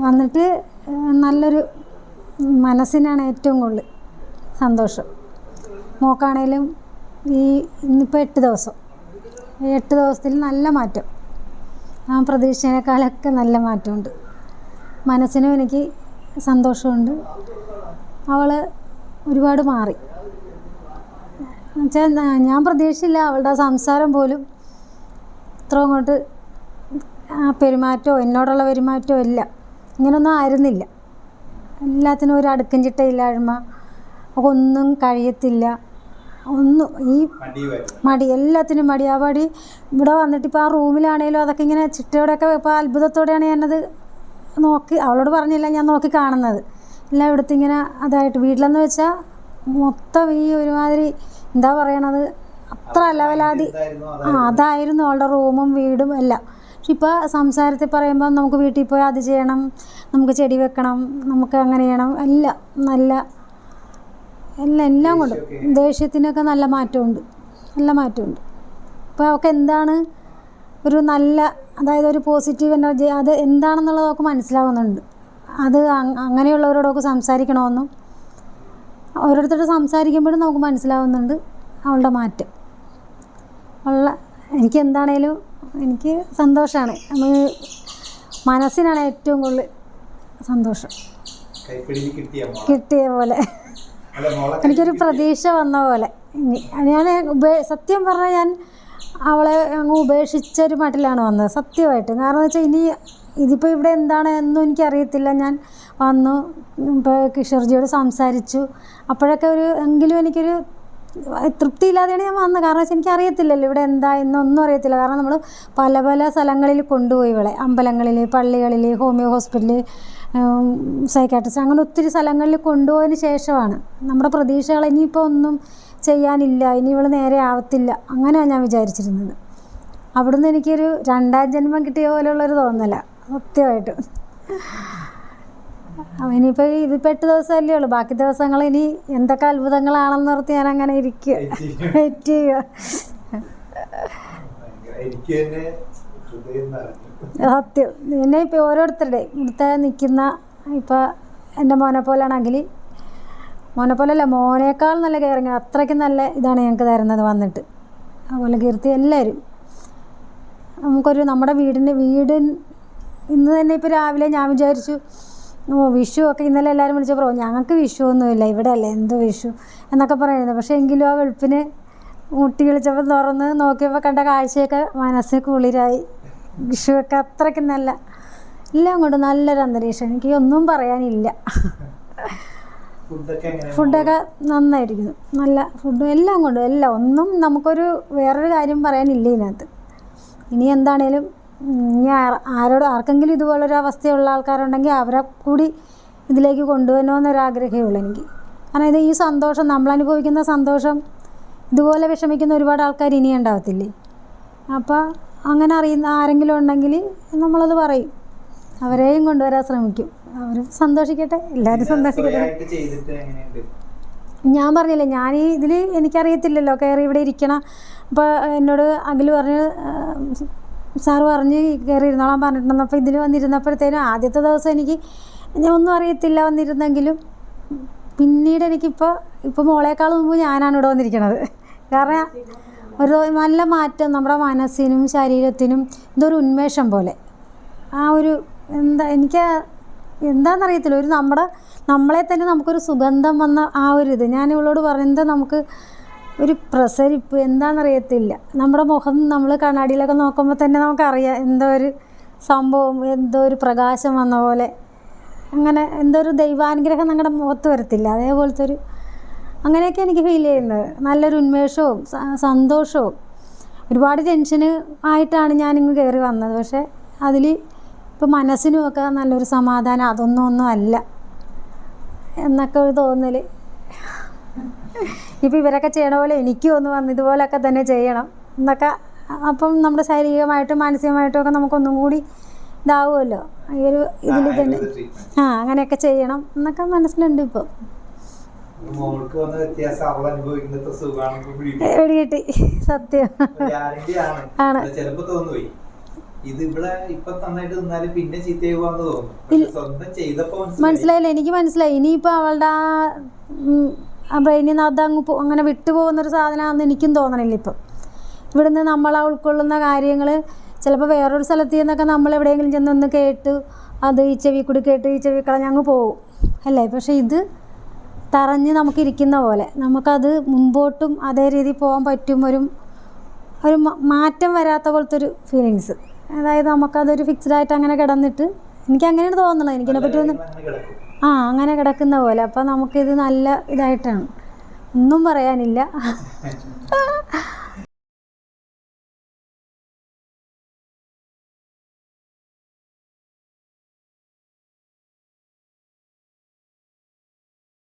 വന്നിട്ട് നല്ലൊരു മനസ്സിനാണ് ഏറ്റവും കൂടുതൽ സന്തോഷം. മോക്കാണേലും ഇന്നിപ്പോൾ 8 ദിവസം, 8 ദിവസത്തിൽ നല്ല മാറ്റം, ആ പ്രതീക്ഷേനേക്കാളൊക്കെ നല്ല മാറ്റമുണ്ട്. മനസ്സിനും എനിക്ക് സന്തോഷമുണ്ട്. അവൾ ഒരുപാട് മാറി എന്നുവെച്ചാൽ ഞാൻ പ്രതീക്ഷിച്ചില്ല അവളുടെ സംസാരം പോലും ഇത്ര അങ്ങോട്ട്, പെരുമാറ്റമോ എന്നോടുള്ള പെരുമാറ്റമോ ഇല്ല, ഇങ്ങനൊന്നും ആയിരുന്നില്ല. എല്ലാത്തിനും ഒരു അടുക്കും ചിട്ടയില്ലായ്മ, ഒന്നും കഴിയത്തില്ല, ഒന്നും ഈ മടി, എല്ലാത്തിനും മടി. ആ മടി ഇവിടെ വന്നിട്ട് ഇപ്പോൾ ആ റൂമിലാണേലും അതൊക്കെ ഇങ്ങനെ ചിട്ടയോടെയൊക്കെ ഇപ്പോൾ അത്ഭുതത്തോടെയാണ് ഞാനത് നോക്കി, അവളോട് പറഞ്ഞില്ല, ഞാൻ നോക്കി കാണുന്നത് എല്ലാം ഇവിടുത്തെ ഇങ്ങനെ അതായിട്ട്. വീട്ടിലെന്ന് വെച്ചാൽ മൊത്തം ഈ ഒരുമാതിരി എന്താ പറയണത്, അത്ര ലെവലാതി അതായിരുന്നു അവളുടെ റൂമും വീടും എല്ലാം. പക്ഷെ ഇപ്പോൾ സംസാരത്തിൽ പറയുമ്പോൾ നമുക്ക് വീട്ടിൽ പോയി അത് ചെയ്യണം, നമുക്ക് ചെടി വെക്കണം, നമുക്ക് അങ്ങനെ ചെയ്യണം, എല്ലാം നല്ല എല്ലാം കൊണ്ടും ദേഷ്യത്തിനൊക്കെ നല്ല മാറ്റമുണ്ട്, നല്ല മാറ്റമുണ്ട്. ഇപ്പോൾ അവൾക്ക് എന്താണ് ഒരു നല്ല, അതായത് ഒരു പോസിറ്റീവ് എനർജി, അത് എന്താണെന്നുള്ളത് അവൾക്ക് മനസ്സിലാവുന്നുണ്ട്. അത് അങ്ങനെയുള്ളവരോടൊക്കെ സംസാരിക്കണമെന്നും ഓരോരുത്തരോട് സംസാരിക്കുമ്പോഴും നമുക്ക് മനസ്സിലാവുന്നുണ്ട് അവളുടെ മാറ്റം. എനിക്ക് എന്താണേലും എനിക്ക് സന്തോഷമാണ്. മനസ്സിനാണ് ഏറ്റവും കൂടുതൽ സന്തോഷം. കിട്ടിയ പോലെ എനിക്കൊരു പ്രതീക്ഷ വന്ന പോലെ. ഞാൻ സത്യം പറഞ്ഞാൽ ഞാൻ അവളെ അങ്ങ് ഉപേക്ഷിച്ചൊരു മട്ടിലാണ് വന്നത് സത്യമായിട്ട്. കാരണം എന്ന് വെച്ചാൽ ഇനി ഇതിപ്പോൾ ഇവിടെ എന്താണ് എന്നും എനിക്കറിയത്തില്ല. ഞാൻ വന്നു, ഇപ്പോൾ കിഷോർജിയോട് സംസാരിച്ചു, അപ്പോഴൊക്കെ എങ്കിലും എനിക്കൊരു തൃപ്തിയില്ലാതെയാണ് ഞാൻ വന്നത്. കാരണം വെച്ചാൽ എനിക്കറിയത്തില്ലല്ലോ ഇവിടെ എന്താ എന്നൊന്നും അറിയത്തില്ല. കാരണം നമ്മൾ പല പല സ്ഥലങ്ങളിൽ കൊണ്ടുപോയി ഇവളെ, അമ്പലങ്ങളിൽ, പള്ളികളിൽ, ഹോമിയോ ഹോസ്പിറ്റലിൽ, സൈക്കാട്രിസ്റ്റ്, അങ്ങനെ ഒത്തിരി സ്ഥലങ്ങളിൽ കൊണ്ടുപോയതിന് ശേഷമാണ് നമ്മുടെ പ്രതീക്ഷകൾ ഇനിയിപ്പോൾ ഒന്നും ചെയ്യാനില്ല, ഇനി ഇവൾ നേരെ ആവത്തില്ല, അങ്ങനെയാണ് ഞാൻ വിചാരിച്ചിരുന്നത്. അവിടുന്ന് എനിക്കൊരു 2ാം ജന്മം കിട്ടിയ പോലെയുള്ളൊരു തോന്നലാണ് സത്യമായിട്ട്. ഇനിയിപ്പോൾ ഇതിപ്പോൾ 8 ദിവസമല്ലേ ഉള്ളൂ, ബാക്കി ദിവസങ്ങൾ ഇനി എന്തൊക്കെ അത്ഭുതങ്ങളാണെന്ന് ഓർത്ത് ഞാൻ അങ്ങനെ ഇരിക്കുക, വെയിറ്റ് ചെയ്യുക. സത്യം. പിന്നെ ഇപ്പോൾ ഓരോരുത്തരുടെ ഇവിടുത്തെ നിൽക്കുന്ന, ഇപ്പോൾ എൻ്റെ മോനെ പോലാണെങ്കിൽ, മോനെ പോലല്ല, മോനേക്കാൾ നല്ല കെയറിങ്, അത്രയ്ക്കും നല്ല ഇതാണ് ഞങ്ങൾക്ക് തരുന്നത് വന്നിട്ട്. അതുപോലെ കീർത്തി, എല്ലാവരും നമുക്കൊരു നമ്മുടെ വീട് ഇന്ന് തന്നെ ഇപ്പോൾ രാവിലെ ഞാൻ വിചാരിച്ചു വിഷു ഒക്കെ ഇന്നലെ എല്ലാവരും വിളിച്ചപ്പോൾ ഞങ്ങൾക്ക് വിഷു ഒന്നുമില്ല ഇവിടെ അല്ലേ, എന്തോ വിഷു എന്നൊക്കെ പറയുന്നത്. പക്ഷേ എങ്കിലും ആ വെളുപ്പിന് മുട്ടി വിളിച്ചപ്പോൾ തുറന്ന് നോക്കിയപ്പോൾ കണ്ട കാഴ്ചയൊക്കെ മനസ്സിൽ കുളിരായി. വിഷുവൊക്കെ അത്രയ്ക്കും നല്ല, എല്ലാം കൊണ്ട് നല്ലൊരു അന്തരീക്ഷം, എനിക്ക് ഒന്നും പറയാനില്ല. ഫുഡൊക്കെ നന്നായിരിക്കുന്നു, നല്ല ഫുഡും എല്ലാം കൊണ്ടും എല്ലാം. ഒന്നും നമുക്കൊരു വേറൊരു കാര്യം പറയാനില്ല ഇതിനകത്ത്. ഇനി എന്താണേലും ഇനി ആർക്കെങ്കിലും ഇതുപോലൊരു അവസ്ഥയുള്ള ആൾക്കാരുണ്ടെങ്കിൽ അവരെ കൂടി ഇതിലേക്ക് കൊണ്ടുവരണമെന്നൊരാഗ്രഹമേ ഉള്ളൂ എനിക്ക്. കാരണം ഇത് ഈ സന്തോഷം, നമ്മളനുഭവിക്കുന്ന സന്തോഷം ഇതുപോലെ വിഷമിക്കുന്ന ഒരുപാട് ആൾക്കാർ ഇനി ഉണ്ടാവത്തില്ലേ. അപ്പോൾ അങ്ങനെ അറിയുന്ന ആരെങ്കിലും ഉണ്ടെങ്കിൽ നമ്മളത് പറയും, അവരെയും കൊണ്ടുവരാൻ ശ്രമിക്കും. അവർ സന്തോഷിക്കട്ടെ, എല്ലാവരും സന്തോഷിക്കട്ടെ. ഞാൻ പറഞ്ഞില്ലേ, ഞാൻ ഇതിൽ എനിക്കറിയത്തില്ലല്ലോ, കയറി ഇവിടെ ഇരിക്കണം. അപ്പോൾ എന്നോട് അഖിൽ പറഞ്ഞ്, സാറ് പറഞ്ഞ് കയറി ഇരുന്നോളാൻ പറഞ്ഞിട്ടുണ്ടെന്ന്. അപ്പോൾ ഇതിൽ വന്നിരുന്നപ്പോഴത്തേനും ആദ്യത്തെ ദിവസം ഞാൻ ഒന്നും അറിയത്തില്ല വന്നിരുന്നെങ്കിലും, പിന്നീട് ഇപ്പോൾ മോളേക്കാൾ മുമ്പ് ഞാനാണ് ഇവിടെ വന്നിരിക്കുന്നത്. കാരണം ഒരു നല്ല മാറ്റം നമ്മുടെ മനസ്സിനും ശരീരത്തിനും, എന്തൊരു ഉന്മേഷം പോലെ. ആ ഒരു എനിക്ക് എന്താണെന്നറിയത്തില്ല, ഒരു നമ്മളെ തന്നെ നമുക്കൊരു സുഗന്ധം വന്ന ആ ഒരു ഇത്. ഞാൻ ഇവളോട് പറഞ്ഞു, നമുക്ക് ഒരു പ്രസരിപ്പ് എന്താണെന്നറിയത്തില്ല. നമ്മുടെ മുഖം നമ്മൾ കണ്ണാടിയിലൊക്കെ നോക്കുമ്പോൾ തന്നെ നമുക്കറിയാം എന്തോ ഒരു സംഭവം, എന്തോ ഒരു പ്രകാശം വന്ന പോലെ. അങ്ങനെ എന്തോ ഒരു ദൈവാനുഗ്രഹം ഞങ്ങളുടെ മുഖത്ത് വരത്തില്ല, അതേപോലത്തെ അങ്ങനെയൊക്കെ എനിക്ക് ഫീൽ ചെയ്യുന്നത്. നല്ലൊരു ഉന്മേഷവും സന്തോഷവും. ഒരുപാട് ടെൻഷന് ആയിട്ടാണ് ഞാനിങ്ങ് കയറി വന്നത്. പക്ഷേ അതിൽ ഇപ്പോൾ മനസ്സിനുമൊക്കെ നല്ലൊരു സമാധാനം, ഒന്നും അല്ല എന്നൊക്കെ ഒരു തോന്നൽ. ഇപ്പോൾ ഇവരൊക്കെ ചെയ്യണ പോലെ എനിക്കും ഒന്ന് വന്ന് ഇതുപോലൊക്കെ തന്നെ ചെയ്യണം എന്നൊക്കെ. അപ്പം നമ്മുടെ ശാരീരികമായിട്ടും മാനസികമായിട്ടും ഒക്കെ നമുക്കൊന്നും കൂടി ഇതാവുമല്ലോ ഈ ഒരു ഇതിൽ തന്നെ. അങ്ങനെയൊക്കെ ചെയ്യണം എന്നൊക്കെ മനസ്സിലുണ്ട്. ഇപ്പോൾ പിടികിട്ടി, സത്യം ആണ്. ഇത് ഇവിടെ ഇപ്പൊ നന്നായിട്ട് നിന്നാലും പിന്നെ ചീത്തയായി പോവാന്ന് തോന്നുന്നു. സ്വന്തം ചെയ്തപ്പോ മനസ്സിലായില്ല, എനിക്ക് മനസ്സിലായി. ഇനിയിപ്പോൾ അവളുടെ ആ ബ്രെയിനിൽ നിന്ന് അതങ്ങ് അങ്ങനെ വിട്ടുപോകുന്നൊരു സാധനമാണെന്ന് എനിക്കും തോന്നണില്ല. ഇപ്പം ഇവിടുന്ന് നമ്മൾ ഉൾക്കൊള്ളുന്ന കാര്യങ്ങൾ ചിലപ്പോൾ വേറൊരു സ്ഥലത്ത് നിന്നൊക്കെ നമ്മൾ എവിടെയെങ്കിലും ചെന്നൊന്ന് കേട്ട് അത് ഈ ചെവി കൂടി കേട്ട് ഈ ചെവി കളഞ്ഞങ്ങ് പോകും അല്ലേ. പക്ഷേ ഇത് തറഞ്ഞ് നമുക്കിരിക്കുന്ന പോലെ നമുക്കത് മുമ്പോട്ടും അതേ രീതിയിൽ പോകാൻ പറ്റും. ഒരു മാറ്റം വരാത്ത പോലത്തെ ഒരു ഫീലിങ്സ്. അതായത് നമുക്കതൊരു ഫിക്സ്ഡായിട്ട് അങ്ങനെ കിടന്നിട്ട് എനിക്കങ്ങനെയാണ് തോന്നുന്നത്. എനിക്കിതിനെപ്പറ്റി ഒന്നും അങ്ങനെ കിടക്കുന്ന പോലെ. അപ്പം നമുക്കിത് നല്ല ഇതായിട്ടാണ്, ഒന്നും പറയാനില്ല.